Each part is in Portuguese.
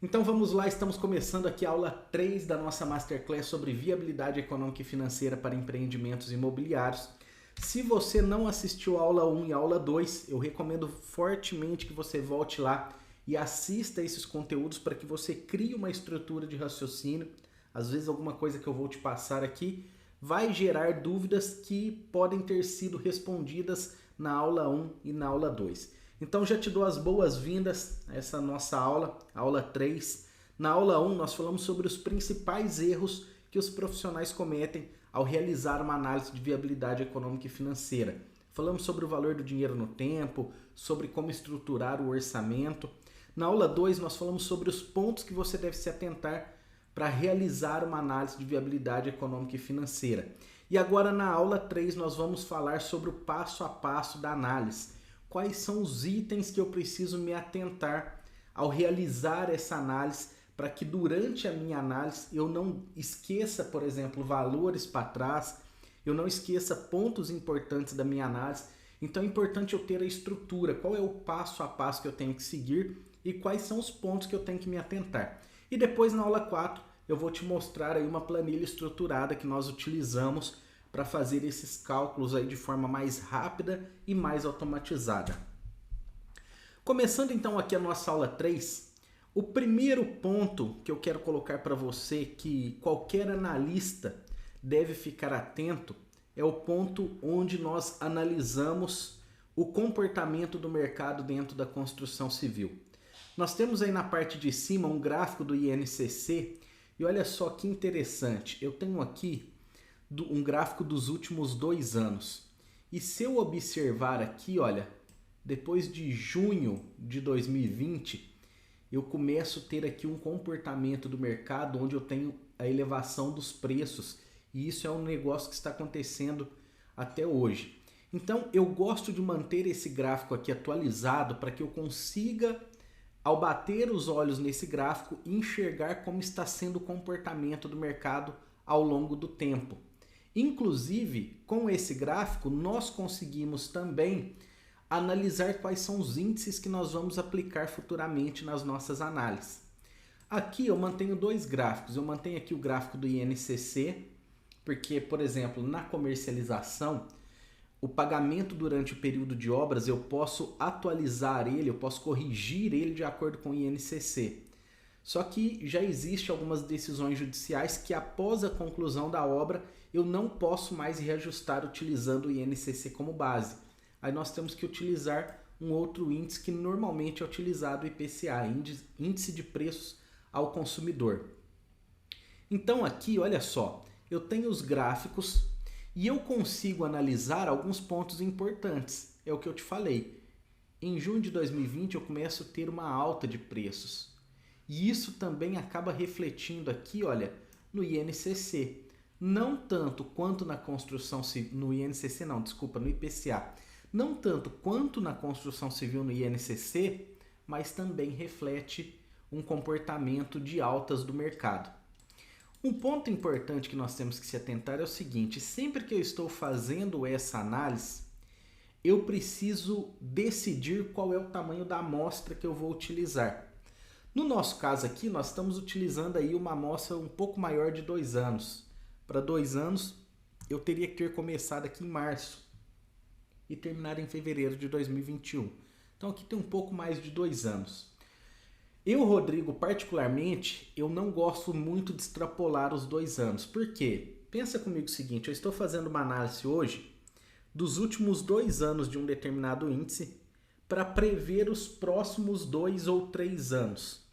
Então vamos lá, estamos começando aqui a aula 3 da nossa Masterclass sobre viabilidade econômica e financeira para empreendimentos imobiliários. Se você não assistiu a aula 1 e a aula 2, eu recomendo fortemente que você volte lá e assista esses conteúdos para que você crie uma estrutura de raciocínio. Às vezes alguma coisa que eu vou te passar aqui vai gerar dúvidas que podem ter sido respondidas na aula 1 e na aula 2. Então já te dou as boas-vindas a essa nossa aula, aula 3. Na aula 1 nós falamos sobre os principais erros que os profissionais cometem ao realizar uma análise de viabilidade econômica e financeira. Falamos sobre o valor do dinheiro no tempo, sobre como estruturar o orçamento. Na aula 2 nós falamos sobre os pontos que você deve se atentar para realizar uma análise de viabilidade econômica e financeira. E agora na aula 3 nós vamos falar sobre o passo a passo da análise. Quais são os itens que eu preciso me atentar ao realizar essa análise para que durante a minha análise eu não esqueça, por exemplo, valores para trás, eu não esqueça pontos importantes da minha análise. Então é importante eu ter a estrutura, qual é o passo a passo que eu tenho que seguir e quais são os pontos que eu tenho que me atentar. E depois na aula 4 eu vou te mostrar aí uma planilha estruturada que nós utilizamos para fazer esses cálculos aí de forma mais rápida e mais automatizada. Começando então aqui a nossa aula 3, o primeiro ponto que eu quero colocar para você que qualquer analista deve ficar atento é o ponto onde nós analisamos o comportamento do mercado dentro da construção civil. Nós temos aí na parte de cima um gráfico do INCC e olha só que interessante, eu tenho aqui um gráfico dos últimos 2 anos. E se eu observar aqui, olha, depois de junho de 2020, eu começo a ter aqui um comportamento do mercado onde eu tenho a elevação dos preços. E isso é um negócio que está acontecendo até hoje. Então eu gosto de manter esse gráfico aqui atualizado para que eu consiga, ao bater os olhos nesse gráfico, enxergar como está sendo o comportamento do mercado ao longo do tempo. Inclusive, com esse gráfico, nós conseguimos também analisar quais são os índices que nós vamos aplicar futuramente nas nossas análises. Aqui eu mantenho 2 gráficos. Eu mantenho aqui o gráfico do INCC, porque, por exemplo, na comercialização, o pagamento durante o período de obras, eu posso atualizar ele, eu posso corrigir ele de acordo com o INCC. Só que já existe algumas decisões judiciais que após a conclusão da obra eu não posso mais reajustar utilizando o INCC como base. Aí nós temos que utilizar um outro índice que normalmente é utilizado, o IPCA, Índice de Preços ao Consumidor. Então aqui, olha só, eu tenho os gráficos e eu consigo analisar alguns pontos importantes. É o que eu te falei. Em junho de 2020 eu começo a ter uma alta de preços. E isso também acaba refletindo aqui, olha, no INCC. Não tanto quanto na construção civil, no INCC não, desculpa, no IPCA. Não tanto quanto na construção civil no INCC, mas também reflete um comportamento de altas do mercado. Um ponto importante que nós temos que se atentar é o seguinte, sempre que eu estou fazendo essa análise, eu preciso decidir qual é o tamanho da amostra que eu vou utilizar. No nosso caso aqui, nós estamos utilizando aí uma amostra um pouco maior de 2 anos. Para 2 anos, eu teria que ter começado aqui em março e terminar em fevereiro de 2021. Então aqui tem um pouco mais de 2 anos. Eu, Rodrigo, particularmente, eu não gosto muito de extrapolar os 2 anos. Por quê? Pensa comigo o seguinte, eu estou fazendo uma análise hoje dos últimos 2 anos de um determinado índice para prever os próximos 2 ou 3 anos.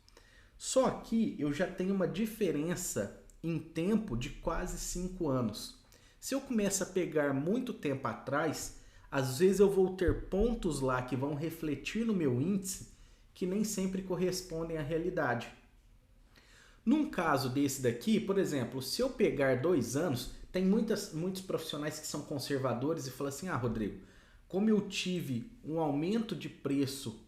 Só que eu já tenho uma diferença em tempo de quase 5 anos. Se eu começo a pegar muito tempo atrás, às vezes eu vou ter pontos lá que vão refletir no meu índice que nem sempre correspondem à realidade. Num caso desse daqui, por exemplo, se eu pegar 2 anos, tem muitos profissionais que são conservadores e falam assim, Rodrigo, como eu tive um aumento de preço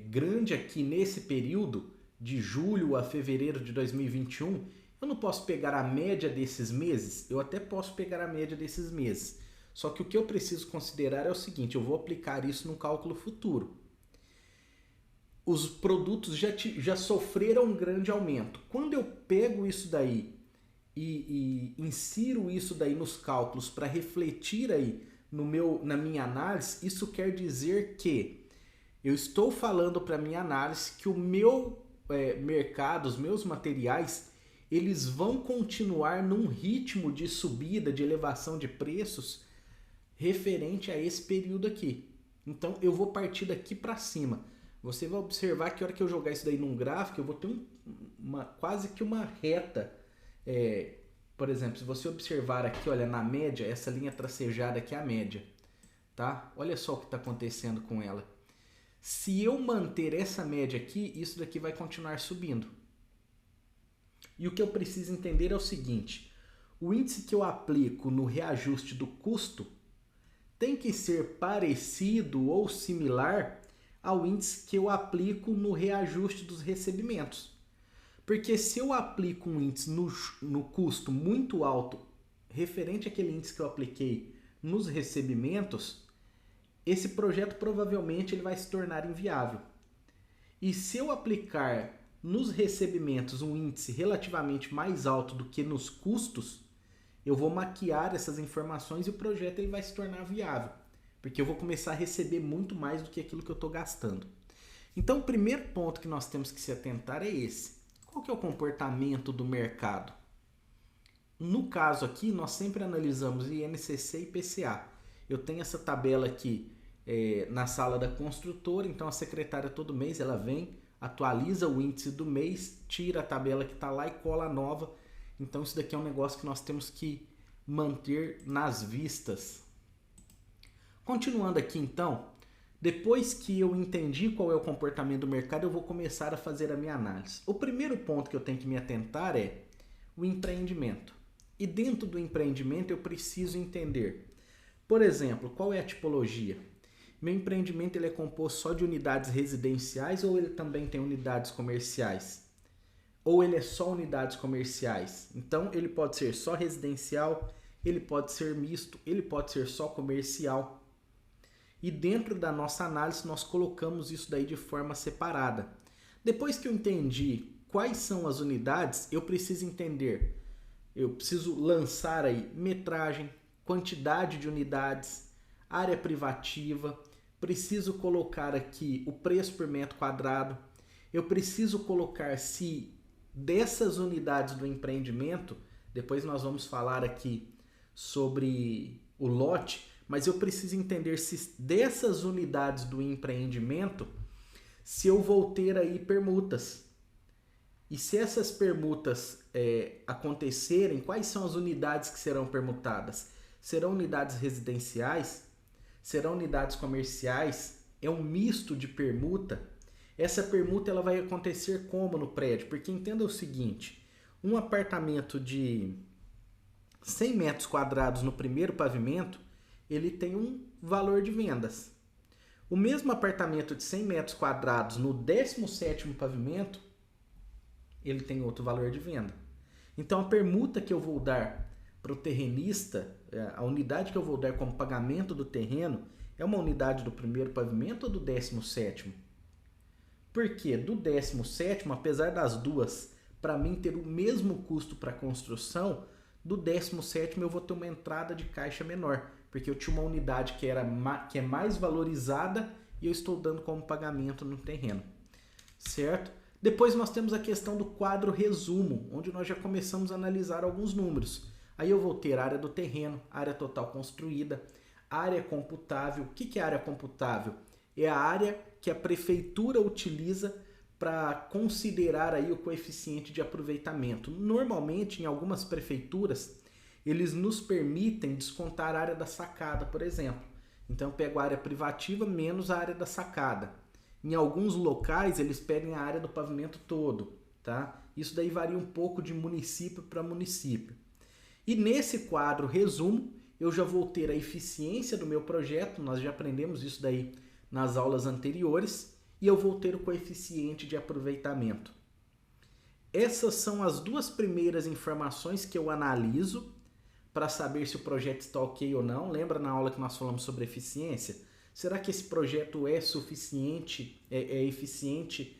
grande aqui nesse período, de julho a fevereiro de 2021, eu não posso pegar a média desses meses? Eu até posso pegar a média desses meses. Só que o que eu preciso considerar é o seguinte, eu vou aplicar isso no cálculo futuro. os produtos já sofreram um grande aumento. Quando eu pego isso daí e insiro isso daí nos cálculos para refletir aí na minha análise, isso quer dizer que eu estou falando para minha análise que o meu mercado, os meus materiais, eles vão continuar num ritmo de subida, de elevação de preços referente a esse período aqui. Então eu vou partir daqui para cima. Você vai observar que a hora que eu jogar isso daí num gráfico, eu vou ter quase que uma reta. Por exemplo, se você observar aqui, olha, na média, essa linha tracejada aqui é a média, tá? Olha só o que está acontecendo com ela. Se eu manter essa média aqui, isso daqui vai continuar subindo. E o que eu preciso entender é o seguinte: o índice que eu aplico no reajuste do custo tem que ser parecido ou similar ao índice que eu aplico no reajuste dos recebimentos. Porque se eu aplico um índice no custo muito alto, referente àquele índice que eu apliquei nos recebimentos, esse projeto provavelmente ele vai se tornar inviável. E se eu aplicar nos recebimentos um índice relativamente mais alto do que nos custos, eu vou maquiar essas informações e o projeto ele vai se tornar viável, porque eu vou começar a receber muito mais do que aquilo que eu estou gastando. Então o primeiro ponto que nós temos que se atentar é esse. Qual que é o comportamento do mercado? No caso aqui, nós sempre analisamos INCC e IPCA. Eu tenho essa tabela aqui na sala da construtora, então a secretária todo mês ela vem, atualiza o índice do mês, tira a tabela que está lá e cola a nova. Então isso daqui é um negócio que nós temos que manter nas vistas. Continuando aqui então, depois que eu entendi qual é o comportamento do mercado, eu vou começar a fazer a minha análise. O primeiro ponto que eu tenho que me atentar é o empreendimento. E dentro do empreendimento eu preciso entender, por exemplo, qual é a tipologia? Meu empreendimento ele é composto só de unidades residenciais ou ele também tem unidades comerciais? Ou ele é só unidades comerciais? Então ele pode ser só residencial, ele pode ser misto, ele pode ser só comercial. E dentro da nossa análise nós colocamos isso daí de forma separada. Depois que eu entendi quais são as unidades, eu preciso entender, eu preciso lançar aí metragem, quantidade de unidades, área privativa, preciso colocar aqui o preço por metro quadrado, eu preciso colocar se dessas unidades do empreendimento, depois nós vamos falar aqui sobre o lote, mas eu preciso entender se dessas unidades do empreendimento, se eu vou ter aí permutas. E se essas permutas acontecerem, quais são as unidades que serão permutadas? Serão unidades residenciais? Serão unidades comerciais? É um misto de permuta? Essa permuta ela vai acontecer como no prédio? Porque entenda o seguinte, um apartamento de 100 metros quadrados no primeiro pavimento, ele tem um valor de vendas. O mesmo apartamento de 100 metros quadrados no 17º pavimento, ele tem outro valor de venda. Então a permuta que eu vou dar para o terrenista, a unidade que eu vou dar como pagamento do terreno, é uma unidade do primeiro pavimento ou do 17º? Por quê? Do 17º, apesar das duas, para mim ter o mesmo custo para construção, do 17º eu vou ter uma entrada de caixa menor, porque eu tinha uma unidade que é mais valorizada e eu estou dando como pagamento no terreno, certo? Depois nós temos a questão do quadro resumo, onde nós já começamos a analisar alguns números. Aí eu vou ter área do terreno, área total construída, área computável. O que é área computável? É a área que a prefeitura utiliza para considerar aí o coeficiente de aproveitamento. Normalmente, em algumas prefeituras, eles nos permitem descontar a área da sacada, por exemplo. Então, eu pego a área privativa menos a área da sacada. Em alguns locais, eles pedem a área do pavimento todo, tá? Isso daí varia um pouco de município para município. E nesse quadro resumo, eu já vou ter a eficiência do meu projeto, nós já aprendemos isso daí nas aulas anteriores, e eu vou ter o coeficiente de aproveitamento. Essas são as duas primeiras informações que eu analiso para saber se o projeto está ok ou não. Lembra na aula que nós falamos sobre eficiência? Será que esse projeto é suficiente, é eficiente,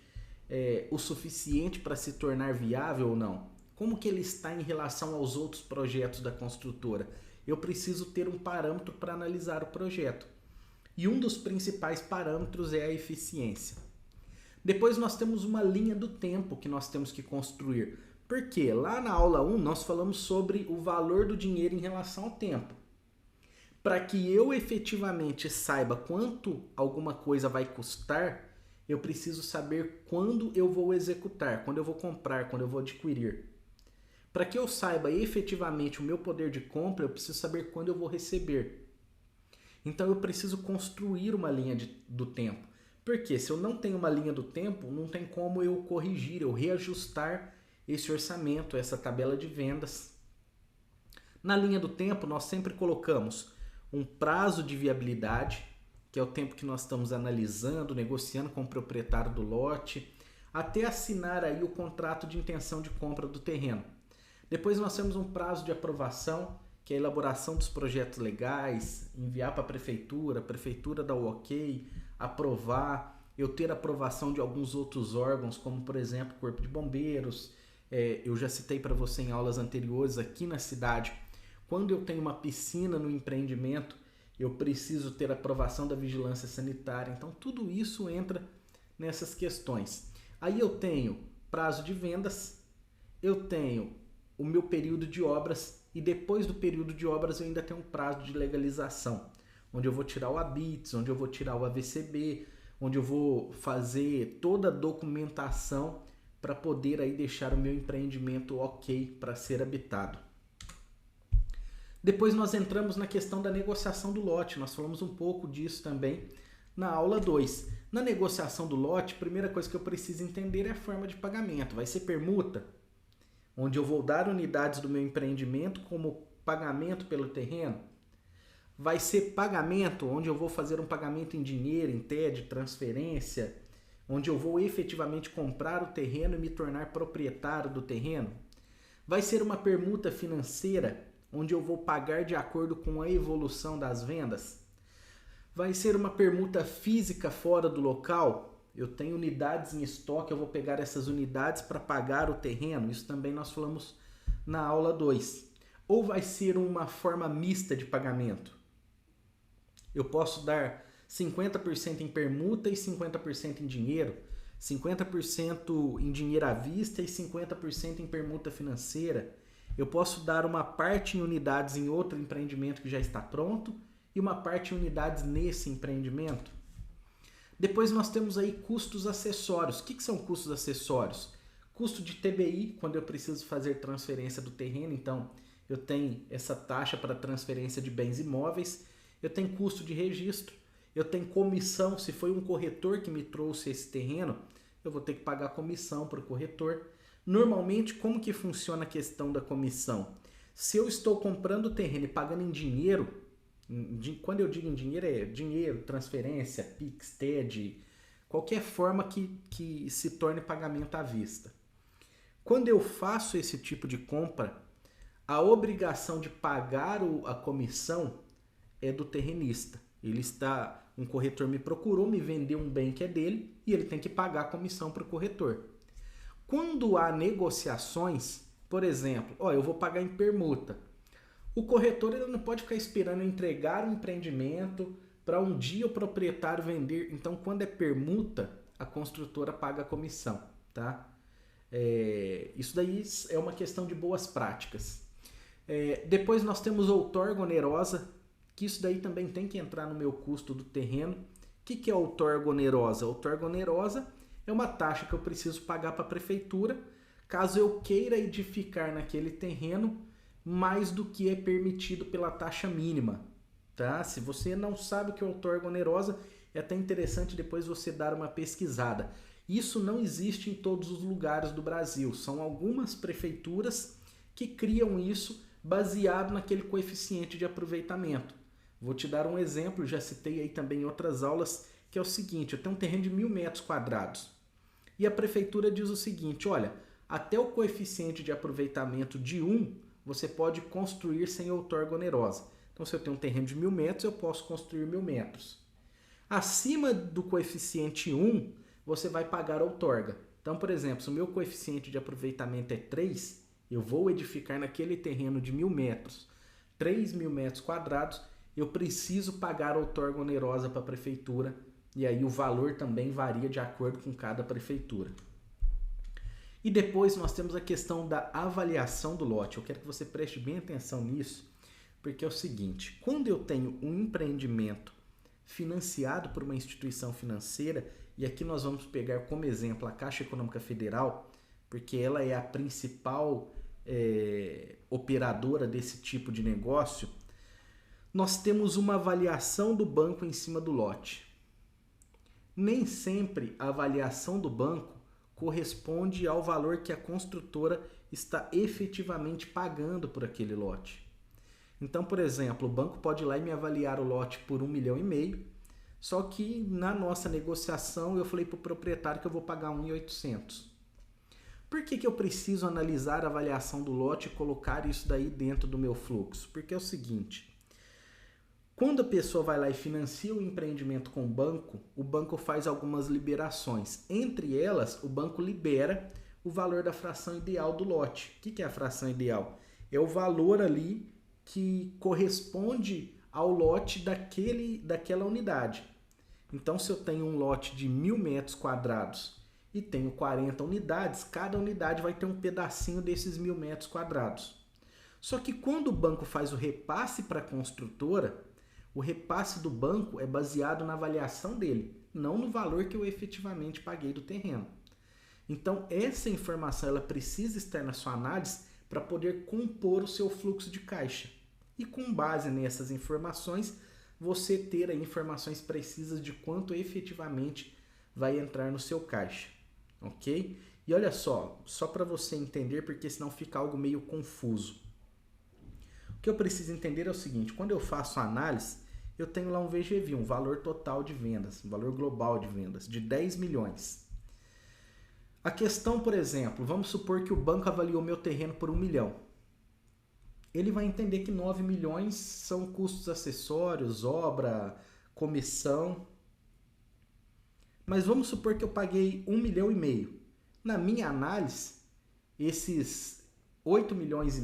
o suficiente para se tornar viável ou não? Como que ele está em relação aos outros projetos da construtora? Eu preciso ter um parâmetro para analisar o projeto. E um dos principais parâmetros é a eficiência. Depois nós temos uma linha do tempo que nós temos que construir. Porque lá na aula 1 nós falamos sobre o valor do dinheiro em relação ao tempo. Para que eu efetivamente saiba quanto alguma coisa vai custar, eu preciso saber quando eu vou executar, quando eu vou comprar, quando eu vou adquirir. Para que eu saiba efetivamente o meu poder de compra, eu preciso saber quando eu vou receber. Então eu preciso construir uma linha do tempo. Porque se eu não tenho uma linha do tempo, não tem como eu corrigir, eu reajustar esse orçamento, essa tabela de vendas. Na linha do tempo, nós sempre colocamos um prazo de viabilidade, que é o tempo que nós estamos analisando, negociando com o proprietário do lote, até assinar aí o contrato de intenção de compra do terreno. Depois nós temos um prazo de aprovação, que é a elaboração dos projetos legais, enviar para a prefeitura dar o ok, aprovar, eu ter aprovação de alguns outros órgãos, como por exemplo o Corpo de Bombeiros. Eu já citei para você em aulas anteriores aqui na cidade, quando eu tenho uma piscina no empreendimento, eu preciso ter aprovação da vigilância sanitária. Então tudo isso entra nessas questões. Aí eu tenho prazo de vendas, eu tenho o meu período de obras e depois do período de obras eu ainda tenho um prazo de legalização, onde eu vou tirar o ABITS, onde eu vou tirar o AVCB, onde eu vou fazer toda a documentação para poder aí deixar o meu empreendimento ok para ser habitado. Depois nós entramos na questão da negociação do lote, nós falamos um pouco disso também na aula 2. Na negociação do lote, a primeira coisa que eu preciso entender é a forma de pagamento. Vai ser permuta, onde eu vou dar unidades do meu empreendimento como pagamento pelo terreno. Vai ser pagamento, onde eu vou fazer um pagamento em dinheiro, em TED, transferência, onde eu vou efetivamente comprar o terreno e me tornar proprietário do terreno. Vai ser uma permuta financeira, onde eu vou pagar de acordo com a evolução das vendas. Vai ser uma permuta física fora do local. Eu tenho unidades em estoque, eu vou pegar essas unidades para pagar o terreno. Isso também nós falamos na aula 2. Ou vai ser uma forma mista de pagamento. Eu posso dar 50% em permuta e 50% em dinheiro, 50% em dinheiro à vista e 50% em permuta financeira. Eu posso dar uma parte em unidades em outro empreendimento que já está pronto e uma parte em unidades nesse empreendimento. Depois nós temos aí custos acessórios. O que são custos acessórios? Custo de TBI, quando eu preciso fazer transferência do terreno, então eu tenho essa taxa para transferência de bens imóveis. Eu tenho custo de registro, eu tenho comissão, se foi um corretor que me trouxe esse terreno, eu vou ter que pagar comissão para o corretor. Normalmente, como que funciona a questão da comissão? Se eu estou comprando o terreno e pagando em dinheiro, quando eu digo em dinheiro, é dinheiro, transferência, Pix, TED, qualquer forma que se torne pagamento à vista. Quando eu faço esse tipo de compra, a obrigação de pagar a comissão é do terrenista. Um corretor me procurou, me vendeu um bem que é dele e ele tem que pagar a comissão para o corretor. Quando há negociações, por exemplo, eu vou pagar em permuta. O corretor ele não pode ficar esperando eu entregar um empreendimento para um dia o proprietário vender. Então, quando é permuta, a construtora paga a comissão, tá? Isso daí é uma questão de boas práticas. Depois nós temos outorga onerosa, que isso daí também tem que entrar no meu custo do terreno. O que é outorga onerosa? Outorga onerosa é uma taxa que eu preciso pagar para a prefeitura caso eu queira edificar naquele terreno mais do que é permitido pela taxa mínima. Tá? Se você não sabe o que é outorga onerosa, é até interessante depois você dar uma pesquisada. Isso não existe em todos os lugares do Brasil. São algumas prefeituras que criam isso baseado naquele coeficiente de aproveitamento. Vou te dar um exemplo, já citei aí também em outras aulas, que é o seguinte: eu tenho um terreno de 1.000 metros quadrados e a prefeitura diz o seguinte: olha, até o coeficiente de aproveitamento de 1, você pode construir sem outorga onerosa. Então, se eu tenho um terreno de 1.000 metros, eu posso construir 1.000 metros. Acima do coeficiente 1, você vai pagar outorga. Então, por exemplo, se o meu coeficiente de aproveitamento é 3, eu vou edificar naquele terreno de 1.000 metros, 3.000 metros quadrados, eu preciso pagar outorga onerosa para a prefeitura, e aí o valor também varia de acordo com cada prefeitura. E depois nós temos a questão da avaliação do lote. Eu quero que você preste bem atenção nisso, porque é o seguinte, quando eu tenho um empreendimento financiado por uma instituição financeira, e aqui nós vamos pegar como exemplo a Caixa Econômica Federal, porque ela é a principal operadora desse tipo de negócio, nós temos uma avaliação do banco em cima do lote. Nem sempre a avaliação do banco corresponde ao valor que a construtora está efetivamente pagando por aquele lote. Então, por exemplo, o banco pode ir lá e me avaliar o lote por 1,5 milhão, só que na nossa negociação eu falei para o proprietário que eu vou pagar 1.800. Por que eu preciso analisar a avaliação do lote e colocar isso daí dentro do meu fluxo? Porque é o seguinte, quando a pessoa vai lá e financia o empreendimento com o banco faz algumas liberações. Entre elas, o banco libera o valor da fração ideal do lote. O que é a fração ideal? É o valor ali que corresponde ao lote daquela unidade. Então, se eu tenho um lote de 1.000 metros quadrados e tenho 40 unidades, cada unidade vai ter um pedacinho desses 1.000 metros quadrados. Só que quando o banco faz o repasse para a construtora, o repasse do banco é baseado na avaliação dele, não no valor que eu efetivamente paguei do terreno. Então, essa informação ela precisa estar na sua análise para poder compor o seu fluxo de caixa. E com base nessas informações, você ter aí informações precisas de quanto efetivamente vai entrar no seu caixa, ok? E olha só para você entender, porque senão fica algo meio confuso. O que eu preciso entender é o seguinte, quando eu faço a análise, eu tenho lá um VGV, um valor total de vendas, um valor global de vendas, de 10 milhões. A questão, por exemplo, vamos supor que o banco avaliou meu terreno por 1 milhão. Ele vai entender que 9 milhões são custos acessórios, obra, comissão. Mas vamos supor que eu paguei 1,5 milhão. Na minha análise, esses 8,5 milhões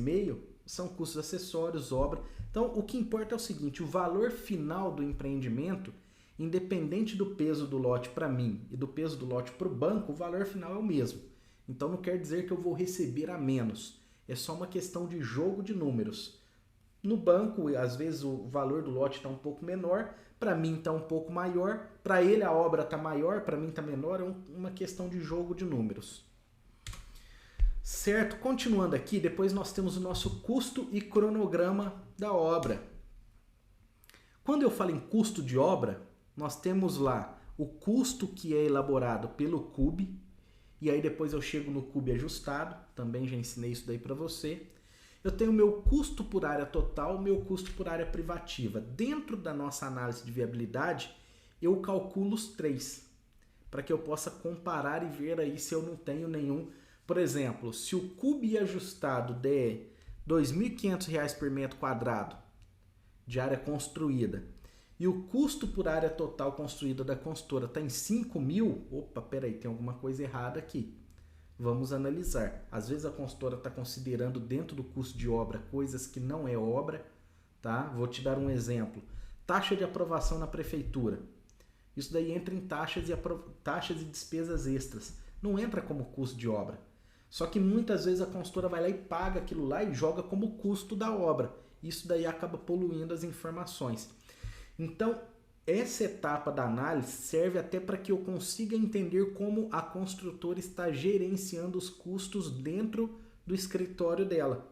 são custos acessórios, obra. Então, o que importa é o seguinte, o valor final do empreendimento, independente do peso do lote para mim e do peso do lote para o banco, o valor final é o mesmo. Então, não quer dizer que eu vou receber a menos. É só uma questão de jogo de números. No banco, às vezes o valor do lote está um pouco menor, para mim está um pouco maior, para ele a obra está maior, para mim está menor, é uma questão de jogo de números. Certo? Continuando aqui, depois nós temos o nosso custo e cronograma da obra. Quando eu falo em custo de obra, nós temos lá o custo que é elaborado pelo CUB, e aí depois eu chego no CUB ajustado, também já ensinei isso daí para você. Eu tenho meu custo por área total, meu custo por área privativa. Dentro da nossa análise de viabilidade, eu calculo os três, para que eu possa comparar e ver aí se eu não tenho nenhum. Por exemplo, se o CUB ajustado der R$ 2.500 por metro quadrado de área construída, e o custo por área total construída da consultora está em 5 mil, opa, peraí, tem alguma coisa errada aqui. Vamos analisar. Às vezes a consultora está considerando dentro do custo de obra coisas que não é obra, tá? Vou te dar um exemplo. Taxa de aprovação na prefeitura. Isso daí entra em taxas e despesas extras. Não entra como custo de obra. Só que muitas vezes a consultora vai lá e paga aquilo lá e joga como custo da obra. Isso daí acaba poluindo as informações. Então, essa etapa da análise serve até para que eu consiga entender como a construtora está gerenciando os custos dentro do escritório dela.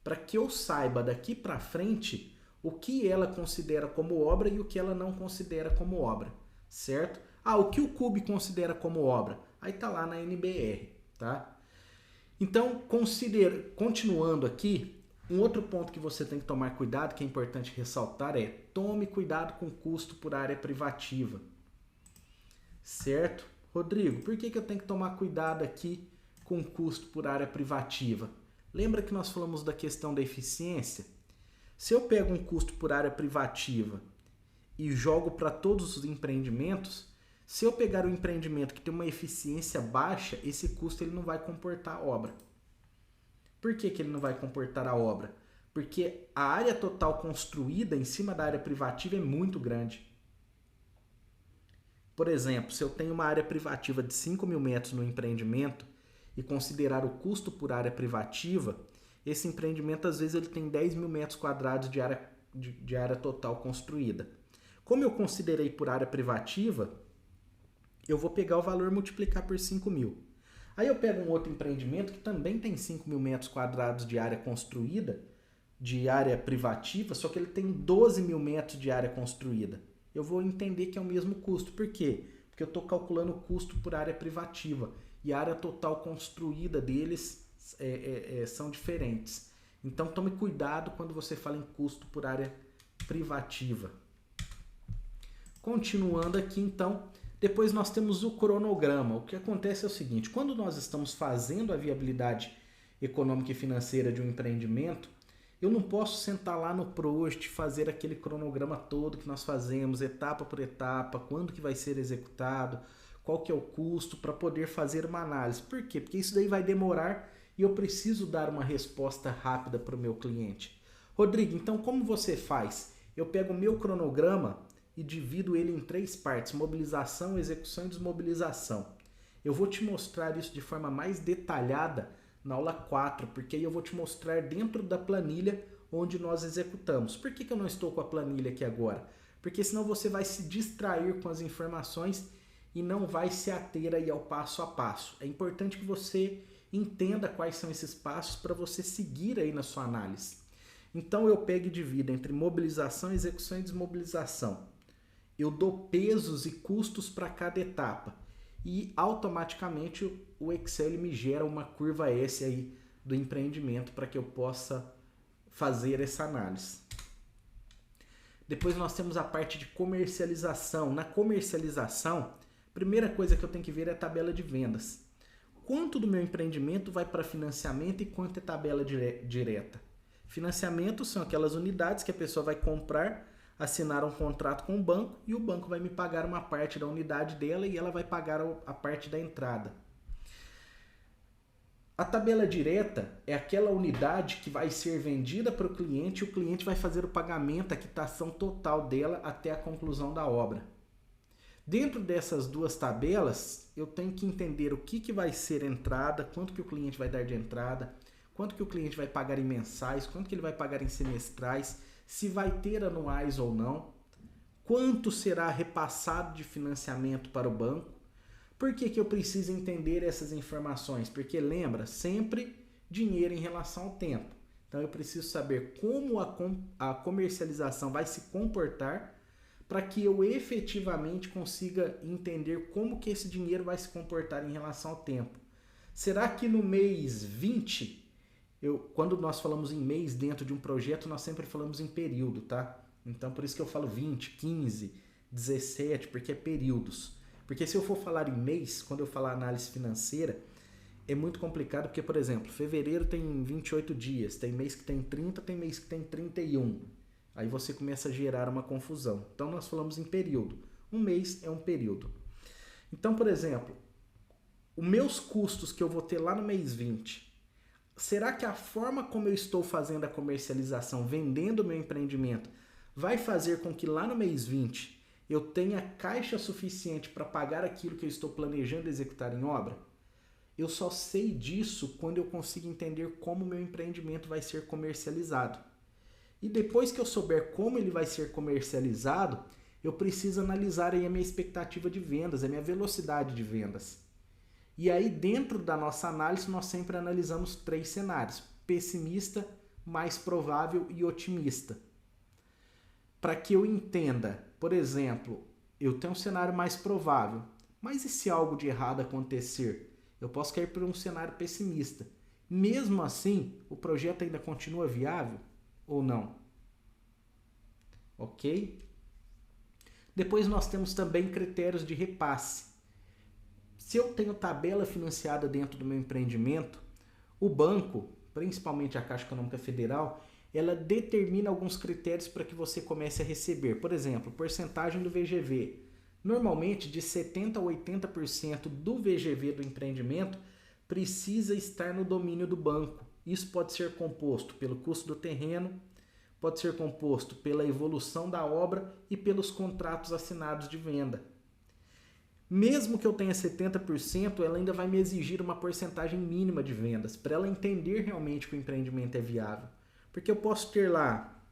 Para que eu saiba daqui para frente o que ela considera como obra e o que ela não considera como obra, certo? O que o CUB considera como obra? Aí está lá na NBR, tá? Então, continuando aqui, um outro ponto que você tem que tomar cuidado, que é importante ressaltar, é tome cuidado com o custo por área privativa. Certo? Rodrigo, por que eu tenho que tomar cuidado aqui com o custo por área privativa? Lembra que nós falamos da questão da eficiência? Se eu pego um custo por área privativa e jogo para todos os empreendimentos, se eu pegar um empreendimento que tem uma eficiência baixa, esse custo ele não vai comportar a obra. Por que ele não vai comportar a obra? Porque a área total construída em cima da área privativa é muito grande. Por exemplo, se eu tenho uma área privativa de 5.000 metros no empreendimento e considerar o custo por área privativa, esse empreendimento às vezes ele tem 10.000 metros quadrados de área total construída. Como eu considerei por área privativa, eu vou pegar o valor e multiplicar por 5.000. Aí eu pego um outro empreendimento que também tem 5.000 metros quadrados de área construída, de área privativa, só que ele tem 12.000 metros de área construída. Eu vou entender que é o mesmo custo. Por quê? Porque eu estou calculando o custo por área privativa e a área total construída deles são diferentes. Então tome cuidado quando você fala em custo por área privativa. Continuando aqui então, depois nós temos o cronograma. O que acontece é o seguinte, quando nós estamos fazendo a viabilidade econômica e financeira de um empreendimento, eu não posso sentar lá no Prost, fazer aquele cronograma todo que nós fazemos, etapa por etapa, quando que vai ser executado, qual que é o custo, para poder fazer uma análise. Por quê? Porque isso daí vai demorar e eu preciso dar uma resposta rápida para o meu cliente. Rodrigo, então como você faz? Eu pego o meu cronograma e divido ele em 3 partes, mobilização, execução e desmobilização. Eu vou te mostrar isso de forma mais detalhada na aula 4, porque aí eu vou te mostrar dentro da planilha onde nós executamos. Por que eu não estou com a planilha aqui agora? Porque senão você vai se distrair com as informações e não vai se ater aí ao passo a passo. É importante que você entenda quais são esses passos para você seguir aí na sua análise. Então eu pego e divido entre mobilização, execução e desmobilização. Eu dou pesos e custos para cada etapa. E automaticamente o Excel me gera uma curva S aí do empreendimento para que eu possa fazer essa análise. Depois nós temos a parte de comercialização. Na comercialização, a primeira coisa que eu tenho que ver é a tabela de vendas. Quanto do meu empreendimento vai para financiamento e quanto é tabela direta? Financiamento são aquelas unidades que a pessoa vai comprar, assinar um contrato com o banco e o banco vai me pagar uma parte da unidade dela e ela vai pagar a parte da entrada. A tabela direta é aquela unidade que vai ser vendida para o cliente e o cliente vai fazer o pagamento, a quitação total dela até a conclusão da obra. Dentro dessas duas tabelas, eu tenho que entender o que vai ser entrada, quanto que o cliente vai dar de entrada, quanto que o cliente vai pagar em mensais, quanto que ele vai pagar em semestrais, se vai ter anuais ou não, quanto será repassado de financiamento para o banco. Por que eu preciso entender essas informações? Porque lembra, sempre dinheiro em relação ao tempo. Então eu preciso saber como a comercialização vai se comportar para que eu efetivamente consiga entender como que esse dinheiro vai se comportar em relação ao tempo. Será que no mês 20... quando nós falamos em mês dentro de um projeto, nós sempre falamos em período, tá? Então, por isso que eu falo 20, 15, 17, porque é períodos. Porque se eu for falar em mês, quando eu falar análise financeira, é muito complicado, porque, por exemplo, fevereiro tem 28 dias, tem mês que tem 30, tem mês que tem 31. Aí você começa a gerar uma confusão. Então, nós falamos em período. Um mês é um período. Então, por exemplo, os meus custos que eu vou ter lá no mês 20... será que a forma como eu estou fazendo a comercialização, vendendo o meu empreendimento, vai fazer com que lá no mês 20 eu tenha caixa suficiente para pagar aquilo que eu estou planejando executar em obra? Eu só sei disso quando eu consigo entender como o meu empreendimento vai ser comercializado. E depois que eu souber como ele vai ser comercializado, eu preciso analisar aí a minha expectativa de vendas, a minha velocidade de vendas. E aí, dentro da nossa análise, nós sempre analisamos 3 cenários: pessimista, mais provável e otimista. Para que eu entenda, por exemplo, eu tenho um cenário mais provável, mas e se algo de errado acontecer? Eu posso cair por um cenário pessimista. Mesmo assim, o projeto ainda continua viável ou não? Ok? Depois nós temos também critérios de repasse. Se eu tenho tabela financiada dentro do meu empreendimento, o banco, principalmente a Caixa Econômica Federal, ela determina alguns critérios para que você comece a receber. Por exemplo, porcentagem do VGV. Normalmente, de 70% a 80% do VGV do empreendimento precisa estar no domínio do banco. Isso pode ser composto pelo custo do terreno, pode ser composto pela evolução da obra e pelos contratos assinados de venda. Mesmo que eu tenha 70%, ela ainda vai me exigir uma porcentagem mínima de vendas, para ela entender realmente que o empreendimento é viável. Porque eu posso ter lá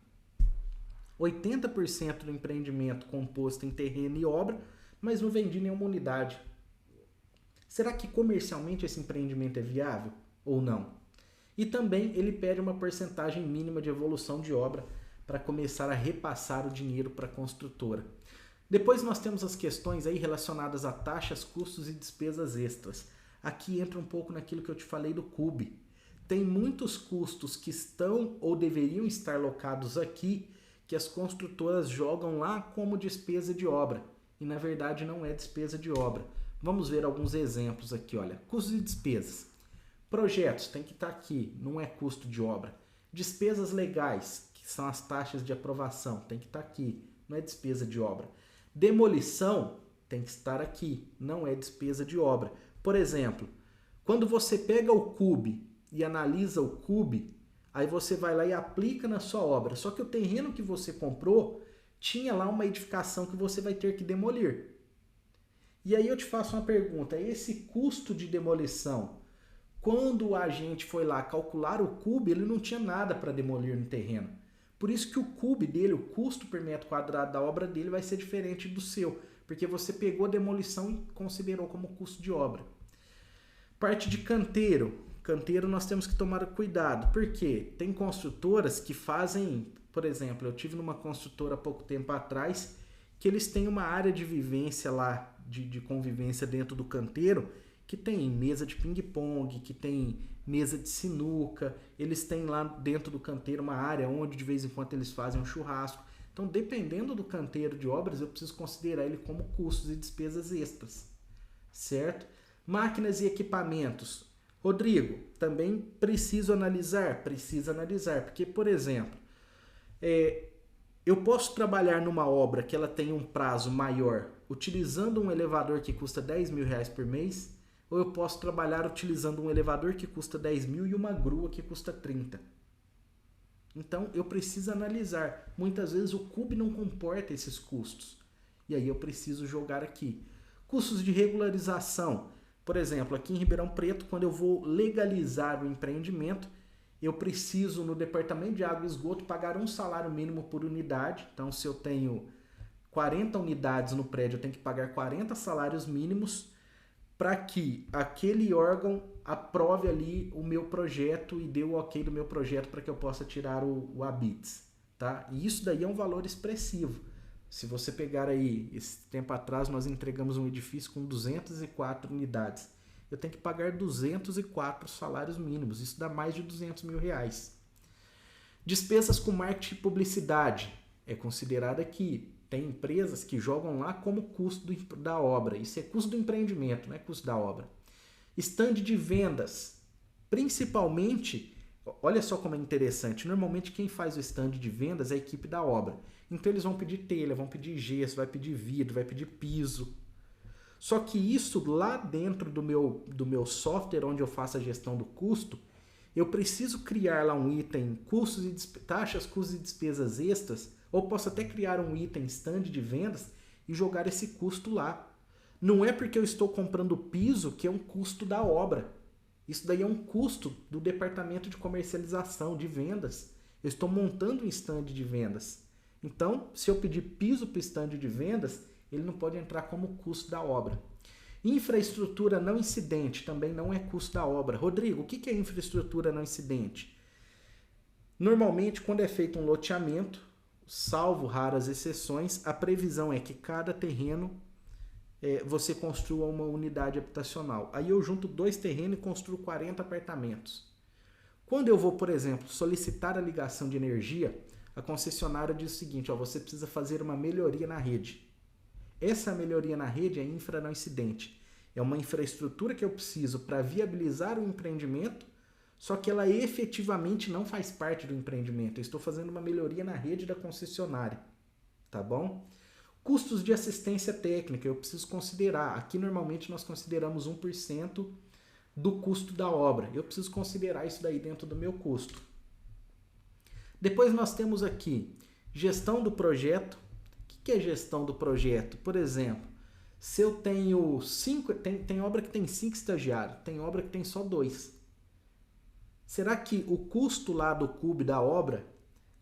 80% do empreendimento composto em terreno e obra, mas não vendi nenhuma unidade. Será que comercialmente esse empreendimento é viável ou não? E também ele pede uma porcentagem mínima de evolução de obra para começar a repassar o dinheiro para a construtora. Depois nós temos as questões aí relacionadas a taxas, custos e despesas extras. Aqui entra um pouco naquilo que eu te falei do CUB. Tem muitos custos que estão ou deveriam estar locados aqui que as construtoras jogam lá como despesa de obra. E na verdade não é despesa de obra. Vamos ver alguns exemplos aqui, olha. Custos e despesas. Projetos tem que estar aqui, não é custo de obra. Despesas legais, que são as taxas de aprovação, tem que estar aqui, não é despesa de obra. Demolição tem que estar aqui, não é despesa de obra. Por exemplo, quando você pega o CUB e analisa o CUB, aí você vai lá e aplica na sua obra. Só que o terreno que você comprou tinha lá uma edificação que você vai ter que demolir. E aí eu te faço uma pergunta, esse custo de demolição, quando o agente foi lá calcular o CUB, ele não tinha nada para demolir no terreno. Por isso que o CUB dele, o custo por metro quadrado da obra dele vai ser diferente do seu, porque você pegou a demolição e considerou como custo de obra. Parte de canteiro. Canteiro nós temos que tomar cuidado, porque tem construtoras que fazem, por exemplo, eu tive numa construtora há pouco tempo atrás, que eles têm uma área de vivência lá, de convivência dentro do canteiro, que tem mesa de ping-pong, que tem mesa de sinuca, eles têm lá dentro do canteiro uma área onde de vez em quando eles fazem um churrasco. Então, dependendo do canteiro de obras, eu preciso considerar ele como custos e despesas extras, certo? Máquinas e equipamentos. Rodrigo, também preciso analisar? Precisa analisar, porque, por exemplo, eu posso trabalhar numa obra que ela tem um prazo maior utilizando um elevador que custa R$10.000 por mês, ou eu posso trabalhar utilizando um elevador que custa 10 mil e uma grua que custa 30. Então, eu preciso analisar. Muitas vezes o CUB não comporta esses custos. E aí eu preciso jogar aqui. Custos de regularização. Por exemplo, aqui em Ribeirão Preto, quando eu vou legalizar o empreendimento, eu preciso, no departamento de água e esgoto, pagar um salário mínimo por unidade. Então, se eu tenho 40 unidades no prédio, eu tenho que pagar 40 salários mínimos para que aquele órgão aprove ali o meu projeto e dê o ok do meu projeto para que eu possa tirar o ABITS, tá? E isso daí é um valor expressivo. Se você pegar aí, esse tempo atrás nós entregamos um edifício com 204 unidades. Eu tenho que pagar 204 salários mínimos, isso dá mais de R$200.000. Despesas com marketing e publicidade é considerada aqui. Tem empresas que jogam lá como custo da obra. Isso é custo do empreendimento, não é custo da obra. Stand de vendas. Principalmente, olha só como é interessante. Normalmente quem faz o stand de vendas é a equipe da obra. Então eles vão pedir telha, vão pedir gesso, vai pedir vidro, vai pedir piso. Só que isso lá dentro do meu software, onde eu faço a gestão do custo, eu preciso criar lá um item custos e taxas, custos e despesas extras, ou posso até criar um item stand de vendas e jogar esse custo lá. Não é porque eu estou comprando piso que é um custo da obra. Isso daí é um custo do departamento de comercialização, de vendas. Eu estou montando um stand de vendas. Então, se eu pedir piso para o stand de vendas, ele não pode entrar como custo da obra. Infraestrutura não incidente também não é custo da obra. Rodrigo, o que é infraestrutura não incidente? Normalmente, quando é feito um loteamento, salvo raras exceções, a previsão é que cada terreno você construa uma unidade habitacional. Aí eu junto 2 terrenos e construo 40 apartamentos. Quando eu vou, por exemplo, solicitar a ligação de energia, a concessionária diz o seguinte, você precisa fazer uma melhoria na rede. Essa melhoria na rede é infra não incidente. É uma infraestrutura que eu preciso para viabilizar o empreendimento, só que ela efetivamente não faz parte do empreendimento. Eu estou fazendo uma melhoria na rede da concessionária, tá bom? Custos de assistência técnica, eu preciso considerar. Aqui normalmente nós consideramos 1% do custo da obra. Eu preciso considerar isso daí dentro do meu custo. Depois nós temos aqui gestão do projeto. O que é gestão do projeto? Por exemplo, se eu tenho 5, tem obra que tem 5 estagiários, tem obra que tem só 2. Será que o custo lá do CUB da obra,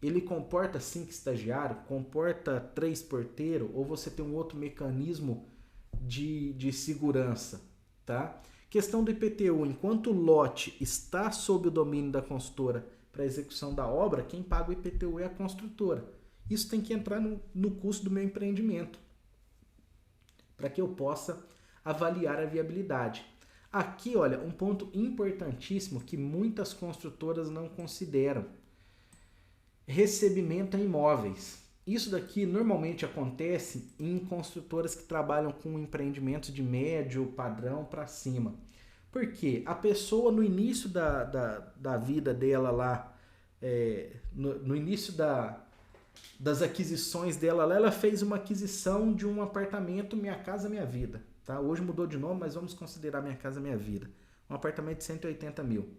ele comporta 5 estagiários, comporta 3 porteiros, ou você tem um outro mecanismo de segurança, tá? Questão do IPTU, enquanto o lote está sob o domínio da consultora para execução da obra, quem paga o IPTU é a construtora. Isso tem que entrar no custo do meu empreendimento, para que eu possa avaliar a viabilidade. Aqui, olha, um ponto importantíssimo que muitas construtoras não consideram. Recebimento em imóveis. Isso daqui normalmente acontece em construtoras que trabalham com empreendimentos de médio padrão para cima. Porque a pessoa no início da vida dela lá, no início das aquisições dela lá, ela fez uma aquisição de um apartamento Minha Casa Minha Vida. Tá? Hoje mudou de nome, mas vamos considerar Minha Casa Minha Vida. Um apartamento de 180 mil.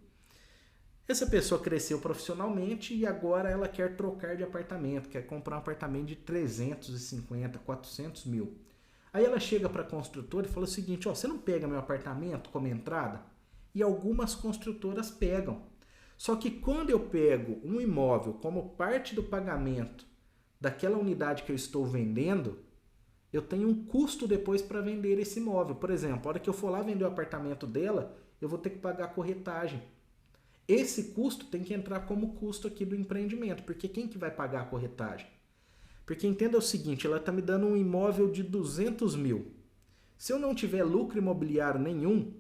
Essa pessoa cresceu profissionalmente e agora ela quer trocar de apartamento, quer comprar um apartamento de 350, 400 mil. Aí ela chega para a construtora e fala o seguinte, ó, você não pega meu apartamento como entrada? E algumas construtoras pegam. Só que quando eu pego um imóvel como parte do pagamento daquela unidade que eu estou vendendo, eu tenho um custo depois para vender esse imóvel. Por exemplo, a hora que eu for lá vender o apartamento dela, eu vou ter que pagar a corretagem. Esse custo tem que entrar como custo aqui do empreendimento, porque quem que vai pagar a corretagem? Porque entenda o seguinte, ela está me dando um imóvel de 200 mil. Se eu não tiver lucro imobiliário nenhum,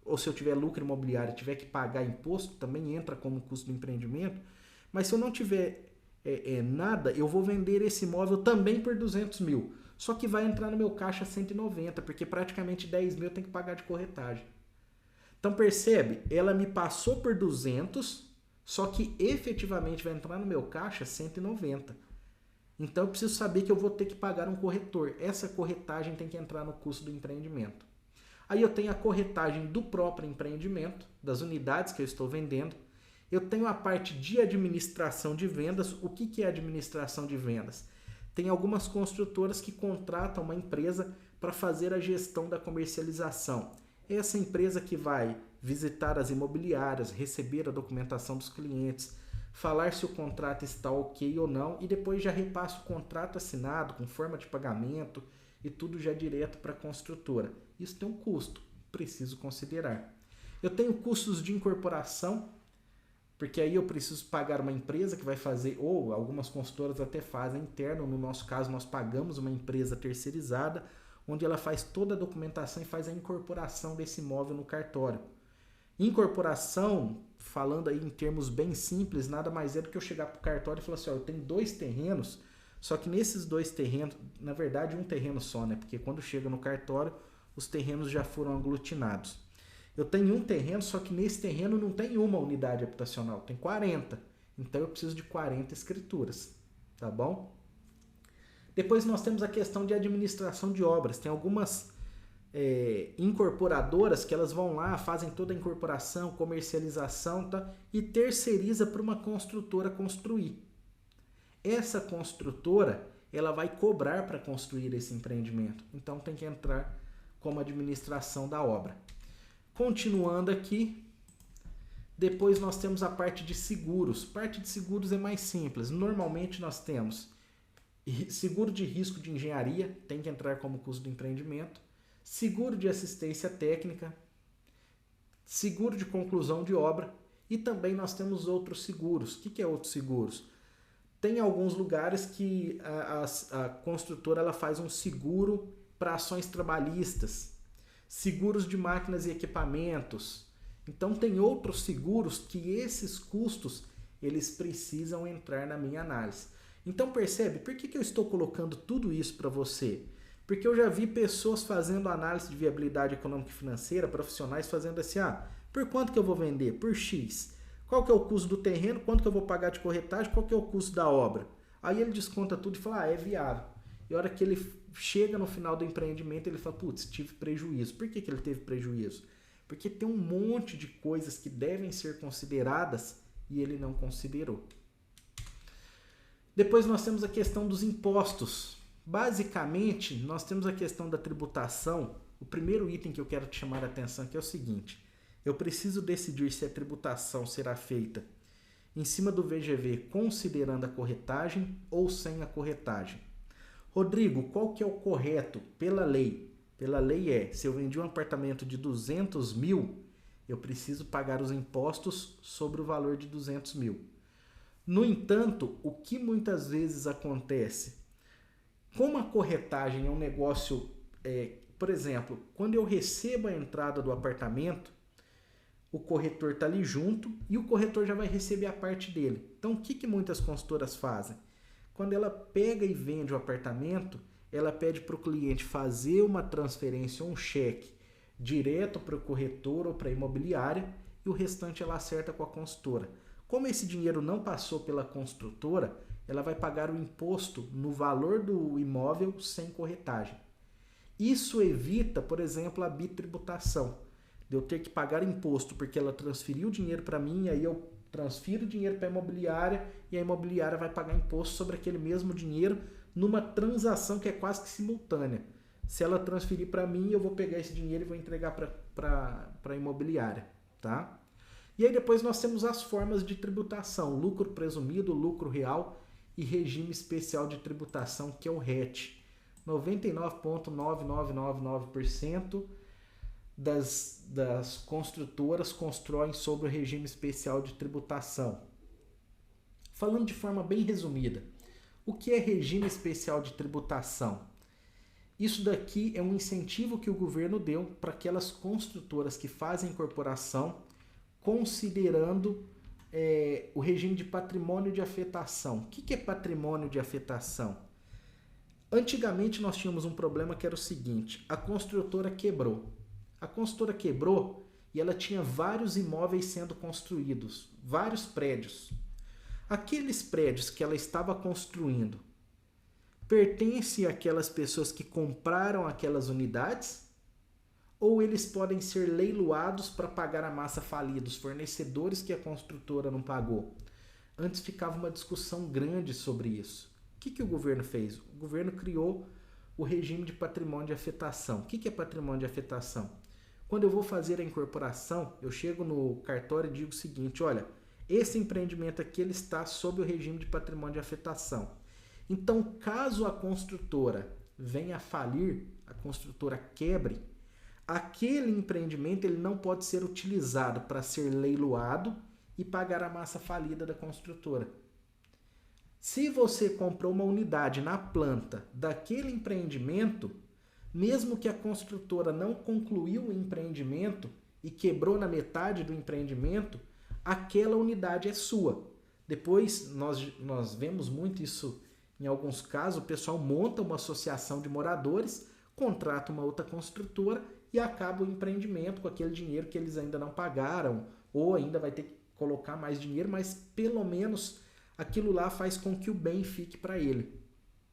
ou se eu tiver lucro imobiliário e tiver que pagar imposto, também entra como custo do empreendimento, mas se eu não tiver nada, eu vou vender esse imóvel também por 200 mil. Só que vai entrar no meu caixa 190, porque praticamente 10 mil eu tenho que pagar de corretagem. Então percebe, ela me passou por 200, só que efetivamente vai entrar no meu caixa 190. Então eu preciso saber que eu vou ter que pagar um corretor. Essa corretagem tem que entrar no custo do empreendimento. Aí eu tenho a corretagem do próprio empreendimento, das unidades que eu estou vendendo. Eu tenho a parte de administração de vendas. O que é administração de vendas? Tem algumas construtoras que contratam uma empresa para fazer a gestão da comercialização. Essa empresa que vai visitar as imobiliárias, receber a documentação dos clientes, falar se o contrato está ok ou não e depois já repassa o contrato assinado com forma de pagamento e tudo já direto para a construtora. Isso tem um custo, preciso considerar. Eu tenho custos de incorporação, porque aí eu preciso pagar uma empresa que vai fazer, ou algumas consultoras até fazem interno, no nosso caso nós pagamos uma empresa terceirizada, onde ela faz toda a documentação e faz a incorporação desse imóvel no cartório. Incorporação, falando aí em termos bem simples, nada mais é do que eu chegar para o cartório e falar assim, ó, eu tenho 2 terrenos, só que nesses 2 terrenos, na verdade um terreno só, né? Porque quando chega no cartório, os terrenos já foram aglutinados. Eu tenho um terreno, só que nesse terreno não tem uma unidade habitacional, tem 40. Então eu preciso de 40 escrituras, tá bom? Depois nós temos a questão de administração de obras. Tem algumas incorporadoras que elas vão lá, fazem toda a incorporação, comercialização, tá? E terceiriza para uma construtora construir. Essa construtora, ela vai cobrar para construir esse empreendimento. Então tem que entrar como administração da obra. Continuando aqui, depois nós temos a parte de seguros. Parte de seguros é mais simples. Normalmente nós temos seguro de risco de engenharia, tem que entrar como custo do empreendimento. Seguro de assistência técnica. Seguro de conclusão de obra. E também nós temos outros seguros. O que é outros seguros? Tem alguns lugares que a construtora ela faz um seguro para ações trabalhistas. Seguros de máquinas e equipamentos. Então tem outros seguros que esses custos eles precisam entrar na minha análise. Então percebe, por que eu estou colocando tudo isso para você? Porque eu já vi pessoas fazendo análise de viabilidade econômica e financeira, profissionais fazendo assim, por quanto que eu vou vender? Por X. Qual que é o custo do terreno, quanto que eu vou pagar de corretagem, qual que é o custo da obra. Aí ele desconta tudo e fala, é viável. E a hora que ele chega no final do empreendimento, ele fala, putz, tive prejuízo. Por que ele teve prejuízo? Porque tem um monte de coisas que devem ser consideradas e ele não considerou. Depois nós temos a questão dos impostos. Basicamente, nós temos a questão da tributação. O primeiro item que eu quero te chamar a atenção aqui é o seguinte. Eu preciso decidir se a tributação será feita em cima do VGV considerando a corretagem ou sem a corretagem. Rodrigo, qual que é o correto pela lei? Pela lei se eu vendi um apartamento de 200 mil, eu preciso pagar os impostos sobre o valor de 200 mil. No entanto, o que muitas vezes acontece? Como a corretagem é um negócio, por exemplo, quando eu recebo a entrada do apartamento, o corretor está ali junto e o corretor já vai receber a parte dele. Então, o que muitas consultoras fazem? Quando ela pega e vende o apartamento, ela pede para o cliente fazer uma transferência ou um cheque direto para o corretor ou para a imobiliária e o restante ela acerta com a consultora. Como esse dinheiro não passou pela construtora, ela vai pagar o imposto no valor do imóvel sem corretagem. Isso evita, por exemplo, a bitributação. De eu ter que pagar imposto porque ela transferiu o dinheiro para mim, aí eu transfiro o dinheiro para a imobiliária e a imobiliária vai pagar imposto sobre aquele mesmo dinheiro numa transação que é quase que simultânea. Se ela transferir para mim, eu vou pegar esse dinheiro e vou entregar para a imobiliária, tá? E aí depois nós temos as formas de tributação, lucro presumido, lucro real e regime especial de tributação, que é o RET. 99,9999% das construtoras constroem sobre o regime especial de tributação. Falando de forma bem resumida, o que é regime especial de tributação? Isso daqui é um incentivo que o governo deu para aquelas construtoras que fazem incorporação, considerando o regime de patrimônio de afetação. O que é patrimônio de afetação? Antigamente nós tínhamos um problema que era o seguinte, a construtora quebrou. A construtora quebrou e ela tinha vários imóveis sendo construídos, vários prédios. Aqueles prédios que ela estava construindo pertencem àquelas pessoas que compraram aquelas unidades ou eles podem ser leiloados para pagar a massa falida, os fornecedores que a construtora não pagou? Antes ficava uma discussão grande sobre isso. O que o governo fez? O governo criou o regime de patrimônio de afetação. O que é patrimônio de afetação? Quando eu vou fazer a incorporação, eu chego no cartório e digo o seguinte, olha, esse empreendimento aqui ele está sob o regime de patrimônio de afetação. Então, caso a construtora venha a falir, a construtora quebre, aquele empreendimento ele não pode ser utilizado para ser leiloado e pagar a massa falida da construtora. Se você comprou uma unidade na planta daquele empreendimento, mesmo que a construtora não concluiu o empreendimento e quebrou na metade do empreendimento, aquela unidade é sua. Depois, nós vemos muito isso em alguns casos, o pessoal monta uma associação de moradores, contrata uma outra construtora e acaba o empreendimento com aquele dinheiro que eles ainda não pagaram, ou ainda vai ter que colocar mais dinheiro, mas pelo menos aquilo lá faz com que o bem fique para ele,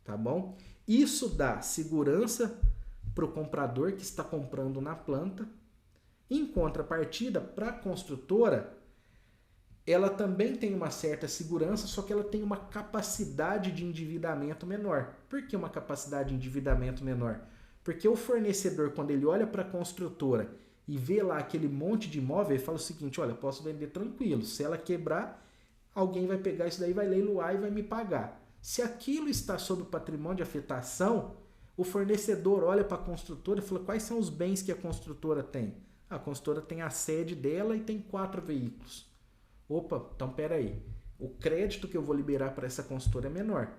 tá bom? Isso dá segurança para o comprador que está comprando na planta. Em contrapartida, para a construtora, ela também tem uma certa segurança, só que ela tem uma capacidade de endividamento menor. Por que uma capacidade de endividamento menor? Porque o fornecedor, quando ele olha para a construtora e vê lá aquele monte de imóvel, ele fala o seguinte, olha, eu posso vender tranquilo, se ela quebrar, alguém vai pegar isso daí, vai leiloar e vai me pagar. Se aquilo está sob o patrimônio de afetação, o fornecedor olha para a construtora e fala, quais são os bens que a construtora tem? A construtora tem a sede dela e tem 4 veículos. Opa, então peraí, o crédito que eu vou liberar para essa consultora é menor,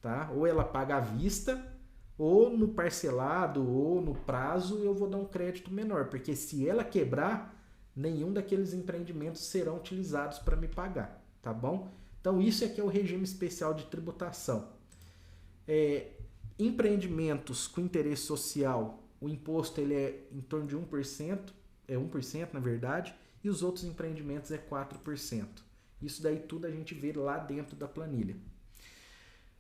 tá? Ou ela paga à vista, ou no parcelado, ou no prazo eu vou dar um crédito menor, porque se ela quebrar, nenhum daqueles empreendimentos serão utilizados para me pagar, tá bom? Então isso é que é o regime especial de tributação. Empreendimentos com interesse social, o imposto ele é em torno de 1%, é 1% na verdade, e os outros empreendimentos é 4%. Isso daí tudo a gente vê lá dentro da planilha.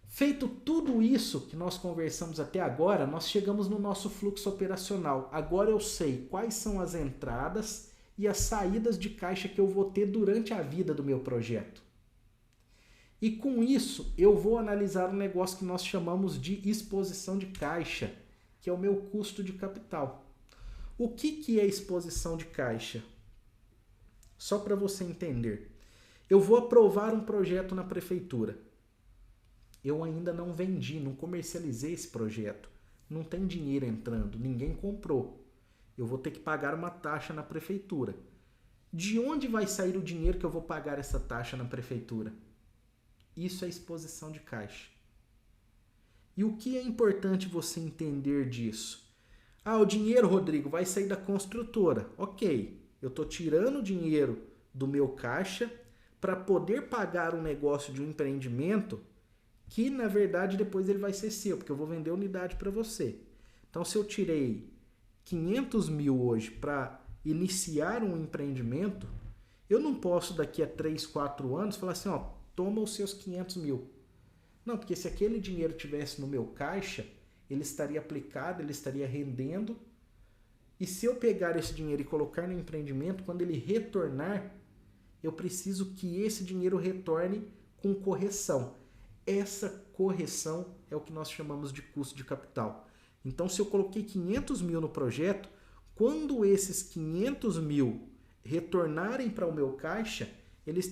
Feito tudo isso que nós conversamos até agora, nós chegamos no nosso fluxo operacional. Agora eu sei quais são as entradas e as saídas de caixa que eu vou ter durante a vida do meu projeto. E com isso, eu vou analisar um negócio que nós chamamos de exposição de caixa, que é o meu custo de capital. O que é exposição de caixa? Só para você entender. Eu vou aprovar um projeto na prefeitura. Eu ainda não vendi, não comercializei esse projeto. Não tem dinheiro entrando, ninguém comprou. Eu vou ter que pagar uma taxa na prefeitura. De onde vai sair o dinheiro que eu vou pagar essa taxa na prefeitura? Isso é exposição de caixa. E o que é importante você entender disso? Ah, o dinheiro, Rodrigo, vai sair da construtora. Ok, eu estou tirando o dinheiro do meu caixa para poder pagar um negócio de um empreendimento que, na verdade, depois ele vai ser seu, porque eu vou vender unidade para você. Então, se eu tirei 500 mil hoje para iniciar um empreendimento, eu não posso daqui a 3, 4 anos falar assim, ó, toma os seus 500 mil. Não, porque se aquele dinheiro tivesse no meu caixa, ele estaria aplicado, ele estaria rendendo. E se eu pegar esse dinheiro e colocar no empreendimento, quando ele retornar, eu preciso que esse dinheiro retorne com correção. Essa correção é o que nós chamamos de custo de capital. Então, se eu coloquei 500 mil no projeto, quando esses 500 mil retornarem para o meu caixa, ele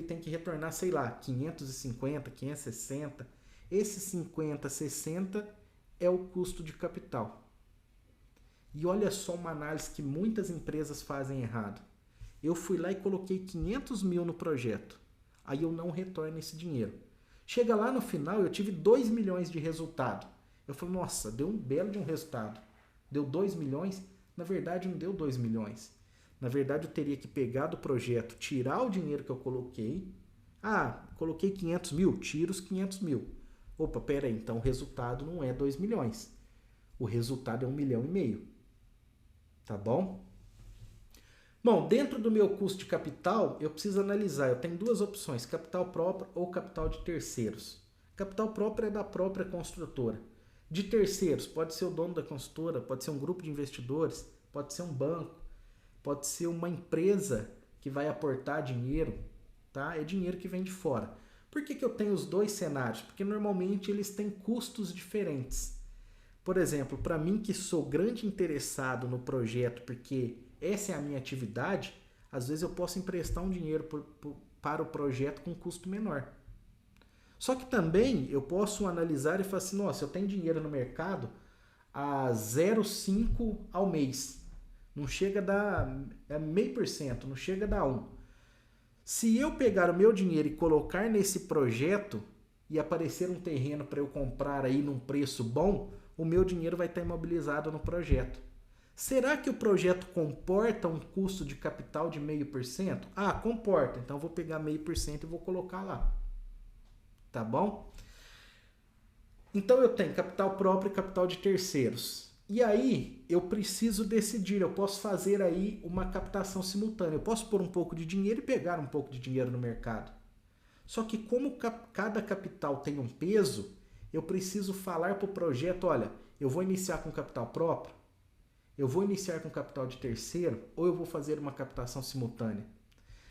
tem que retornar, sei lá, 550, 560. Esses 50, 60 é o custo de capital. E olha só uma análise que muitas empresas fazem errado. Eu fui lá e coloquei 500 mil no projeto. Aí eu não retorno esse dinheiro. Chega lá no final, eu tive 2 milhões de resultado. Eu falei, nossa, deu um belo de um resultado. Deu 2 milhões? Na verdade, não deu 2 milhões. Na verdade, eu teria que pegar do projeto, tirar o dinheiro que eu coloquei. Ah, coloquei 500 mil, tiro os 500 mil. Opa, pera aí, então o resultado não é 2 milhões. O resultado é 1,5 milhão. Tá bom? Bom, dentro do meu custo de capital, eu preciso analisar. Eu tenho duas opções, capital próprio ou capital de terceiros. Capital próprio é da própria construtora. De terceiros, pode ser o dono da construtora, pode ser um grupo de investidores, pode ser um banco, pode ser uma empresa que vai aportar dinheiro, tá? É dinheiro que vem de fora. Por que eu tenho os dois cenários? Porque normalmente eles têm custos diferentes. Por exemplo, para mim que sou grande interessado no projeto, porque essa é a minha atividade, às vezes eu posso emprestar um dinheiro para o projeto com custo menor. Só que também eu posso analisar e falar assim, nossa, eu tenho dinheiro no mercado a 0,5 ao mês. Não chega a dar 0,5%, não chega a dar 1%. Se eu pegar o meu dinheiro e colocar nesse projeto e aparecer um terreno para eu comprar aí num preço bom, o meu dinheiro vai estar imobilizado no projeto. Será que o projeto comporta um custo de capital de 0,5%? Ah, comporta. Então eu vou pegar 0,5% e vou colocar lá. Tá bom? Então eu tenho capital próprio e capital de terceiros. E aí eu preciso decidir, eu posso fazer aí uma captação simultânea. Eu posso pôr um pouco de dinheiro e pegar um pouco de dinheiro no mercado. Só que como cada capital tem um peso, eu preciso falar para o projeto, olha, eu vou iniciar com capital próprio, eu vou iniciar com capital de terceiro ou eu vou fazer uma captação simultânea.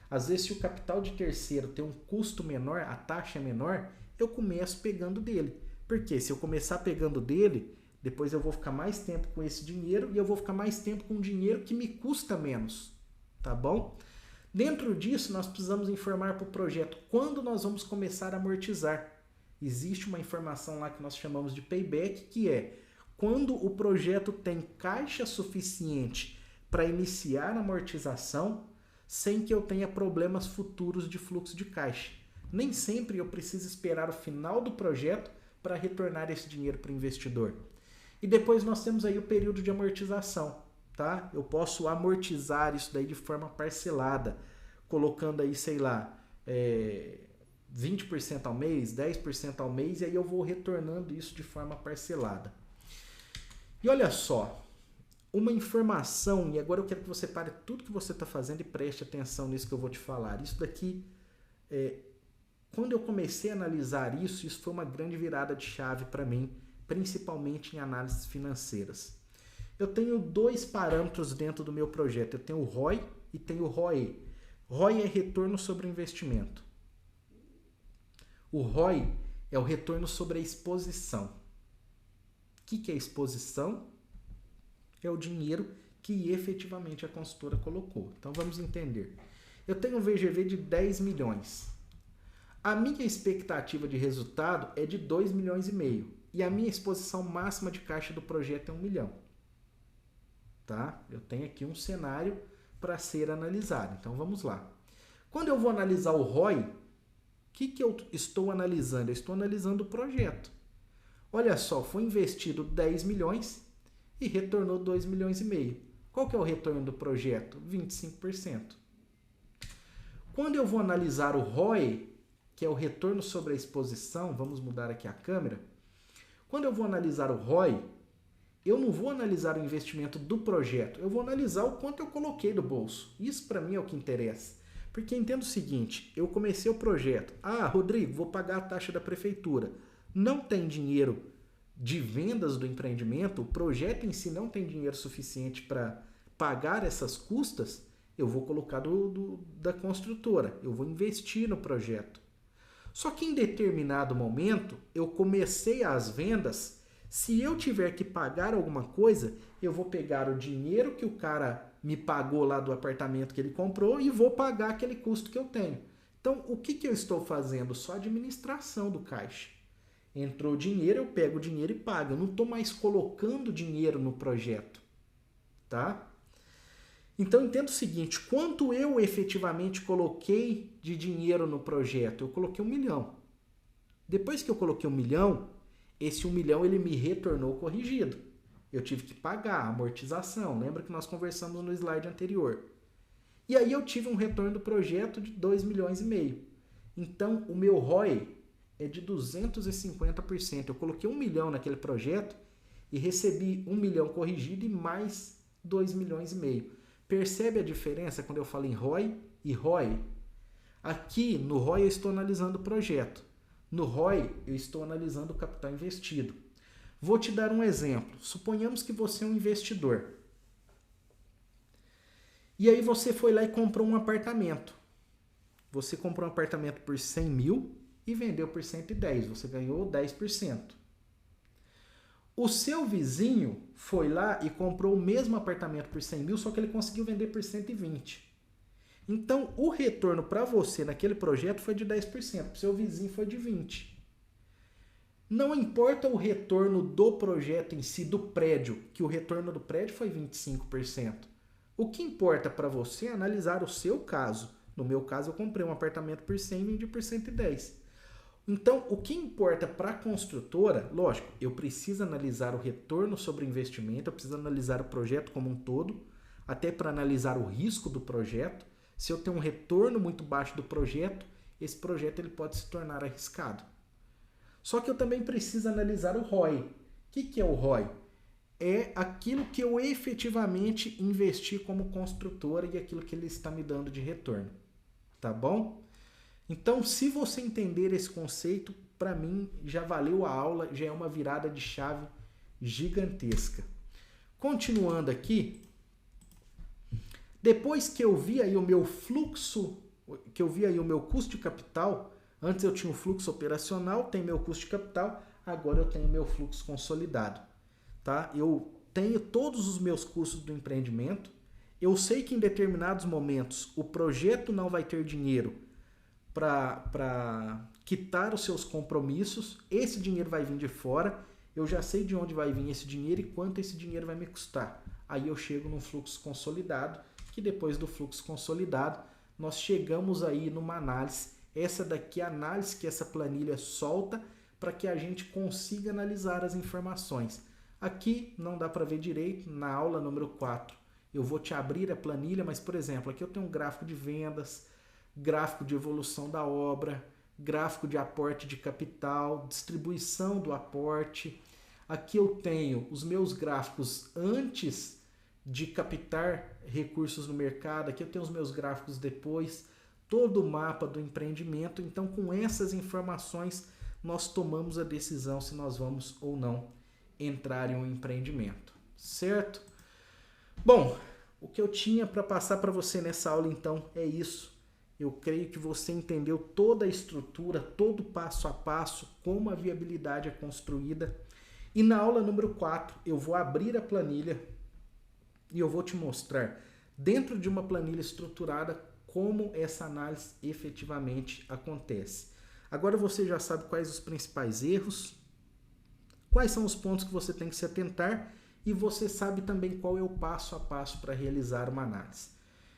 Às vezes, se o capital de terceiro tem um custo menor, a taxa é menor, eu começo pegando dele. Porque se eu começar pegando dele, depois eu vou ficar mais tempo com esse dinheiro e eu vou ficar mais tempo com um dinheiro que me custa menos. Tá bom? Dentro disso, nós precisamos informar para o projeto quando nós vamos começar a amortizar. Existe uma informação lá que nós chamamos de payback, que é quando o projeto tem caixa suficiente para iniciar a amortização sem que eu tenha problemas futuros de fluxo de caixa. Nem sempre eu preciso esperar o final do projeto para retornar esse dinheiro para o investidor. E depois nós temos aí o período de amortização, tá? Eu posso amortizar isso daí de forma parcelada, colocando aí, sei lá, 20% ao mês, 10% ao mês, e aí eu vou retornando isso de forma parcelada. E olha só, uma informação, e agora eu quero que você pare tudo que você está fazendo e preste atenção nisso que eu vou te falar. Isso daqui Quando eu comecei a analisar isso foi uma grande virada de chave para mim, principalmente em análises financeiras. Eu tenho dois parâmetros dentro do meu projeto. Eu tenho o ROI e tenho o ROE. ROI é retorno sobre o investimento. O ROI é o retorno sobre a exposição. O que é exposição? É o dinheiro que efetivamente a consultora colocou. Então vamos entender. Eu tenho um VGV de 10 milhões. A minha expectativa de resultado é de 2,5 milhões e a minha exposição máxima de caixa do projeto é 1 milhão. Tá? Eu tenho aqui um cenário para ser analisado. Então vamos lá. Quando eu vou analisar o ROI, o que eu estou analisando? Eu estou analisando o projeto. Olha só, foi investido 10 milhões e retornou 2,5 milhões. Qual que é o retorno do projeto? 25%. Quando eu vou analisar o ROE, que é o retorno sobre a exposição, vamos mudar aqui a câmera. Quando eu vou analisar o ROI, eu não vou analisar o investimento do projeto, eu vou analisar o quanto eu coloquei do bolso. Isso para mim é o que interessa. Porque entendo o seguinte, eu comecei o projeto. Rodrigo, vou pagar a taxa da prefeitura. Não tem dinheiro de vendas do empreendimento, o projeto em si não tem dinheiro suficiente para pagar essas custas, eu vou colocar da construtora, eu vou investir no projeto. Só que em determinado momento, eu comecei as vendas, se eu tiver que pagar alguma coisa, eu vou pegar o dinheiro que o cara me pagou lá do apartamento que ele comprou e vou pagar aquele custo que eu tenho. Então, o que eu estou fazendo? Só administração do caixa. Entrou dinheiro, eu pego o dinheiro e pago. Eu não estou mais colocando dinheiro no projeto. Tá? Então, entenda o seguinte, quanto eu efetivamente coloquei de dinheiro no projeto? Eu coloquei 1 milhão. Depois que eu coloquei 1 milhão, esse 1 milhão ele me retornou corrigido. Eu tive que pagar a amortização. Lembra que nós conversamos no slide anterior. E aí eu tive um retorno do projeto de 2,5 milhões. Então, o meu ROI é de 250%. Eu coloquei 1 milhão naquele projeto e recebi 1 milhão corrigido e mais 2,5 milhões. Percebe a diferença quando eu falo em ROI e ROE? Aqui no ROI eu estou analisando o projeto. No ROI eu estou analisando o capital investido. Vou te dar um exemplo. Suponhamos que você é um investidor. E aí você foi lá e comprou um apartamento. Você comprou um apartamento por 100 mil e vendeu por 110. Você ganhou 10%. O seu vizinho foi lá e comprou o mesmo apartamento por 100 mil, só que ele conseguiu vender por 120. Então, o retorno para você naquele projeto foi de 10%, para o seu vizinho foi de 20%. Não importa o retorno do projeto em si, do prédio, que o retorno do prédio foi 25%. O que importa para você é analisar o seu caso. No meu caso, eu comprei um apartamento por 100 e vendi por 110. Então, o que importa para a construtora, lógico, eu preciso analisar o retorno sobre o investimento, eu preciso analisar o projeto como um todo, até para analisar o risco do projeto. Se eu tenho um retorno muito baixo do projeto, esse projeto ele pode se tornar arriscado. Só que eu também preciso analisar o ROI. O que é o ROI? É aquilo que eu efetivamente investi como construtora e aquilo que ele está me dando de retorno. Tá bom? Então, se você entender esse conceito, para mim já valeu a aula, já é uma virada de chave gigantesca. Continuando aqui, depois que eu vi aí o meu fluxo, que eu vi aí o meu custo de capital, antes eu tinha o fluxo operacional, tem meu custo de capital, agora eu tenho meu fluxo consolidado. Tá? Eu tenho todos os meus custos do empreendimento, eu sei que em determinados momentos o projeto não vai ter dinheiro para quitar os seus compromissos, esse dinheiro vai vir de fora, eu já sei de onde vai vir esse dinheiro e quanto esse dinheiro vai me custar. Aí eu chego num fluxo consolidado, que depois do fluxo consolidado, nós chegamos aí numa análise, essa daqui é a análise que essa planilha solta para que a gente consiga analisar as informações. Aqui não dá para ver direito, na aula número 4 eu vou te abrir a planilha, mas por exemplo, aqui eu tenho um gráfico de vendas, gráfico de evolução da obra, gráfico de aporte de capital, distribuição do aporte. Aqui eu tenho os meus gráficos antes de captar recursos no mercado, aqui eu tenho os meus gráficos depois. todo o mapa do empreendimento. Então, com essas informações, nós tomamos a decisão se nós vamos ou não entrar em um empreendimento, certo? Bom, o que eu tinha para passar para você nessa aula, então, é isso. Eu creio que você entendeu toda a estrutura, todo passo a passo, como a viabilidade é construída. E na aula número 4, eu vou abrir a planilha e eu vou te mostrar, dentro de uma planilha estruturada, como essa análise efetivamente acontece. Agora você já sabe quais os principais erros, quais são os pontos que você tem que se atentar e você sabe também qual é o passo a passo para realizar uma análise.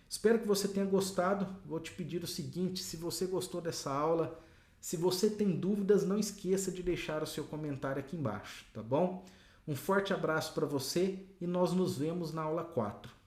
Espero que você tenha gostado. Vou te pedir o seguinte, se você gostou dessa aula, se você tem dúvidas, não esqueça de deixar o seu comentário aqui embaixo, tá bom? Um forte abraço para você e nós nos vemos na aula 4.